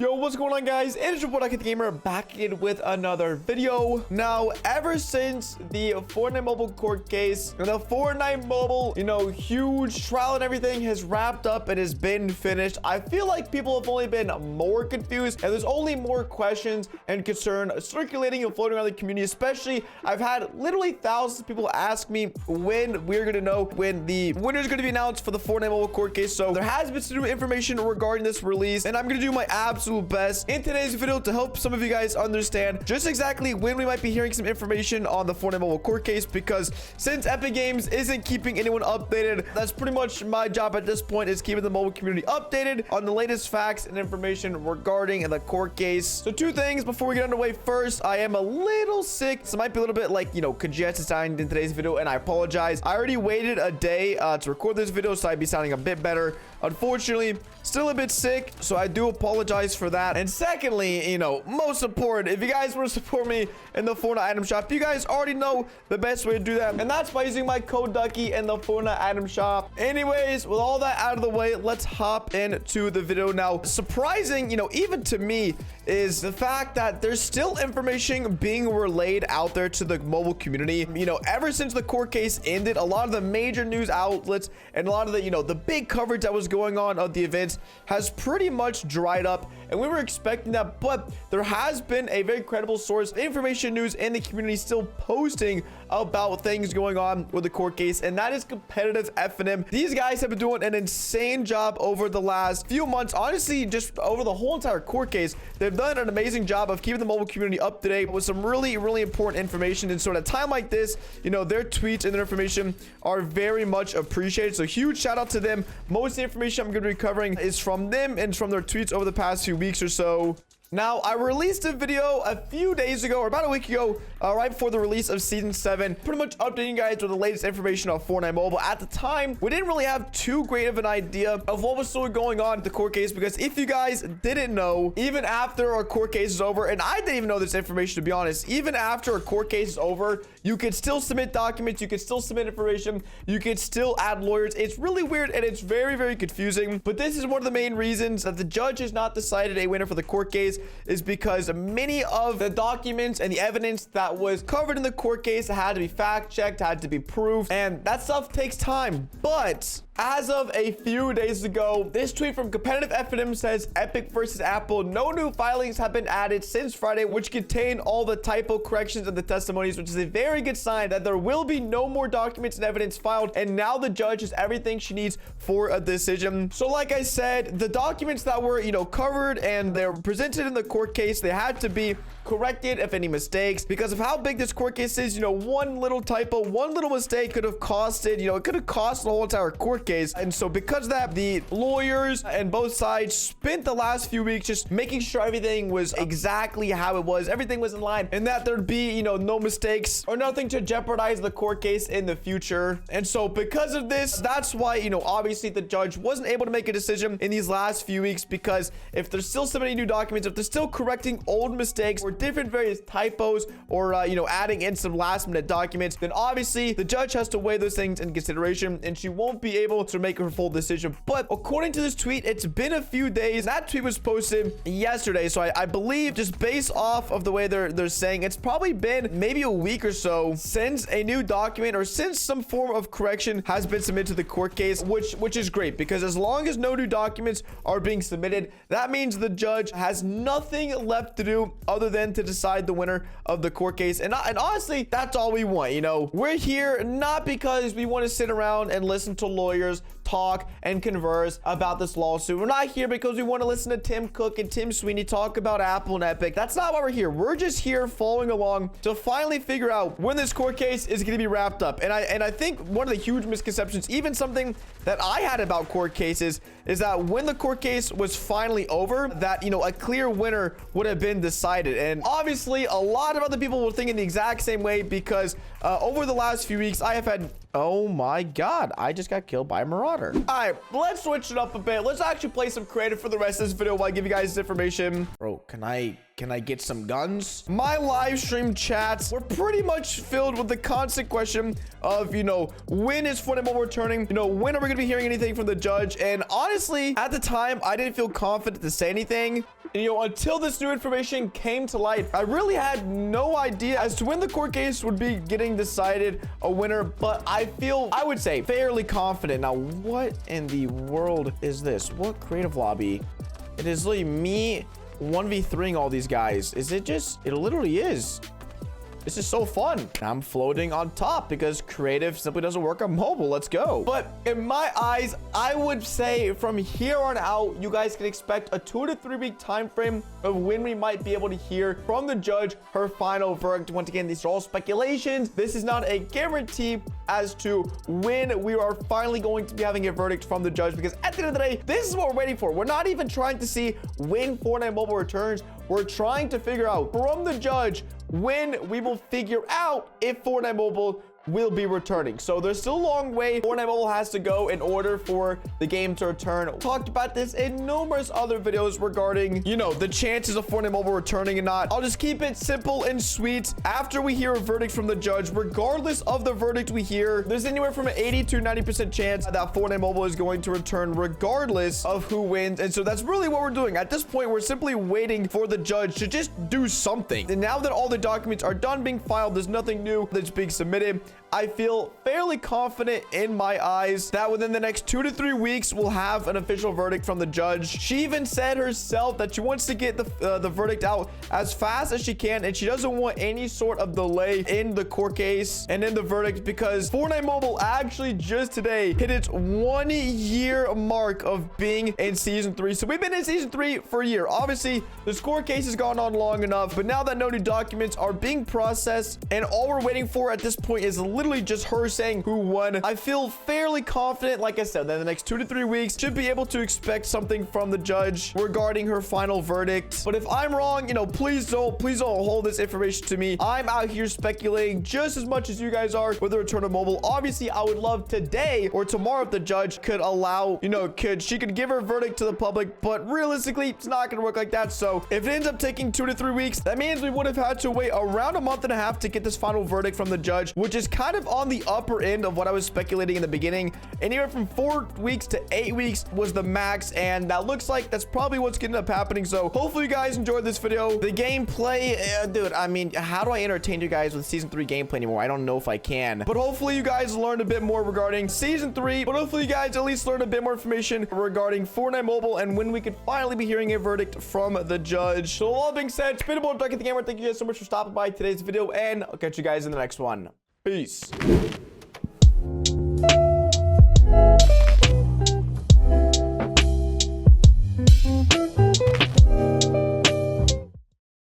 Yo, what's going on, guys? It is your boy DuckyTheGamer back in with another video. Now, ever since the Fortnite mobile court case and the Fortnite mobile, huge trial and everything has wrapped up and has been finished, I feel like people have only been more confused and there's only more questions and concern circulating and floating around the community. Especially, I've had literally thousands of people ask me when we're going to know when the winner is going to be announced for the Fortnite mobile court case. So there has been some new information regarding this release, and I'm going to do my absolute best in today's video to help some of you guys understand just exactly when we might be hearing some information on the Fortnite mobile court case, because since Epic Games isn't keeping anyone updated, that's pretty much my job at this point, is keeping the mobile community updated on the latest facts and information regarding the court case. So two things before we get underway. First, I am a little sick, so it might be a little bit like congested sounding in today's video, and I apologize. I already waited a day to record this video, so I'd be sounding a bit better. Unfortunately, still a bit sick, so I do apologize for that. And secondly, most important, if you guys want to support me in the Fortnite item shop, you guys already know the best way to do that, and that's by using my code Ducky in the Fortnite item shop. Anyways, with all that out of the way, let's hop into the video now. Surprising, even to me, is the fact that there's still information being relayed out there to the mobile community. Ever since the court case ended, a lot of the major news outlets and a lot of the the big coverage that was going on of the events has pretty much dried up, and we were expecting that. But there has been a very credible source of information news in the community still posting about things going on with the court case, and that is Competitive F&M. These guys have been doing an insane job over the last few months. Honestly, just over the whole entire court case, they've done an amazing job of keeping the mobile community up to date with some really important information. And so at a time like this, their tweets and their information are very much appreciated, so huge shout out to them. Most of the information I'm going to be covering is from them and from their tweets over the past few weeks or so. Now, I released a video a few days ago, or about a week ago, right before the release of Season 7, pretty much updating you guys with the latest information on Fortnite Mobile. At the time, we didn't really have too great of an idea of what was still going on with the court case, because if you guys didn't know, even after our court case is over, and I didn't even know this information, to be honest, even after a court case is over, you could still submit documents, you could still submit information, you could still add lawyers. It's really weird, and it's very confusing, but this is one of the main reasons that the judge has not decided a winner for the court case, is because many of the documents and the evidence that was covered in the court case had to be fact checked, had to be proved, and that stuff takes time. But as of a few days ago, this tweet from Competitive F&M says, Epic versus Apple, no new filings have been added since Friday, which contain all the typo corrections and the testimonies, which is a very good sign that there will be no more documents and evidence filed, and now the judge has everything she needs for a decision. So like I said, the documents that were covered and they're presented in the court case, they had to be corrected if any mistakes, because of how big this court case is. One little typo, one little mistake could have costed, it could have cost the whole entire court case. And so because of that, the lawyers and both sides spent the last few weeks just making sure everything was exactly how it was, everything was in line, and that there'd be no mistakes or nothing to jeopardize the court case in the future. And so because of this, that's why obviously the judge wasn't able to make a decision in these last few weeks, because if there's still so many new documents, if they're still correcting old mistakes or different various typos, or adding in some last minute documents, then obviously the judge has to weigh those things in consideration, and she won't be able to make her full decision. But according to this tweet, it's been a few days. That tweet was posted yesterday, so I believe, just based off of the way they're saying, it's probably been maybe a week or so since a new document or since some form of correction has been submitted to the court case, which is great, because as long as no new documents are being submitted, that means the judge has nothing left to do other than to decide the winner of the court case. And honestly, that's all we want. We're here not because we want to sit around and listen to lawyers talk and converse about this lawsuit. We're not here because we want to listen to Tim Cook and Tim Sweeney talk about Apple and Epic. That's not why we're here. We're just here following along to finally figure out when this court case is going to be wrapped up. And I think one of the huge misconceptions, even something that I had about court cases, is that when the court case was finally over, that a clear winner would have been decided. And obviously a lot of other people were thinking the exact same way, because over the last few weeks I have had Oh my god, I just got killed by a marauder. All right, let's switch it up a bit. Let's actually play some creative for the rest of this video while I give you guys this information. Bro, can I get some guns? My live stream chats were pretty much filled with the constant question of, when is Fortnite Mobile returning? When are we gonna be hearing anything from the judge? And honestly, at the time, I didn't feel confident to say anything And, until this new information came to light, I really had no idea as to when the court case would be getting decided a winner, but I would say fairly confident. Now, what in the world is this? What creative lobby? It is literally me 1v3ing all these guys. Is it just? It literally is. This is so fun. I'm floating on top because creative simply doesn't work on mobile. Let's go. But in my eyes, I would say from here on out, you guys can expect a 2 to 3 week time frame of when we might be able to hear from the judge her final verdict. Once again, these are all speculations. This is not a guarantee as to when we are finally going to be having a verdict from the judge, because at the end of the day, this is what we're waiting for. We're not even trying to see when Fortnite Mobile returns. We're trying to figure out from the judge when we will figure out if Fortnite Mobile will be returning. So there's still a long way Fortnite Mobile has to go in order for the game to return. We talked about this in numerous other videos regarding, the chances of Fortnite Mobile returning and not. I'll just keep it simple and sweet. After we hear a verdict from the judge, regardless of the verdict we hear, there's anywhere from an 80 to 90% chance that Fortnite Mobile is going to return regardless of who wins. And so that's really what we're doing. At this point, we're simply waiting for the judge to just do something. And now that all the documents are done being filed, there's nothing new that's being submitted. I feel fairly confident in my eyes that within the next 2 to 3 weeks, we'll have an official verdict from the judge. She even said herself that she wants to get the verdict out as fast as she can, and she doesn't want any sort of delay in the court case and in the verdict, because Fortnite Mobile actually just today hit its 1 year mark of being in season 3. So we've been in season 3 for a year. Obviously, the court case has gone on long enough, but now that no new documents are being processed and all we're waiting for at this point is literally just her saying who won, I feel fairly confident, like I said, that in the next 2 to 3 weeks should be able to expect something from the judge regarding her final verdict. But if I'm wrong, please don't hold this information to me. I'm out here speculating just as much as you guys are with the return of mobile. Obviously, I would love today or tomorrow if the judge could allow, she could give her verdict to the public, but realistically, it's not going to work like that. So if it ends up taking 2 to 3 weeks, that means we would have had to wait around a month and a half to get this final verdict from the judge, which is kind of on the upper end of what I was speculating in the beginning. Anywhere from 4 weeks to 8 weeks was the max, and that looks like that's probably what's going to end up happening. So hopefully you guys enjoyed this video. The gameplay, dude, I mean, how do I entertain you guys with season 3 gameplay anymore? I don't know if I can, but hopefully you guys learned a bit more regarding season 3. But hopefully you guys at least learned a bit more information regarding Fortnite Mobile and when we could finally be hearing a verdict from the judge. So all being said, it's been about DuckyTheGamer. Thank you guys so much for stopping by today's video, and I'll catch you guys in the next one. Peace.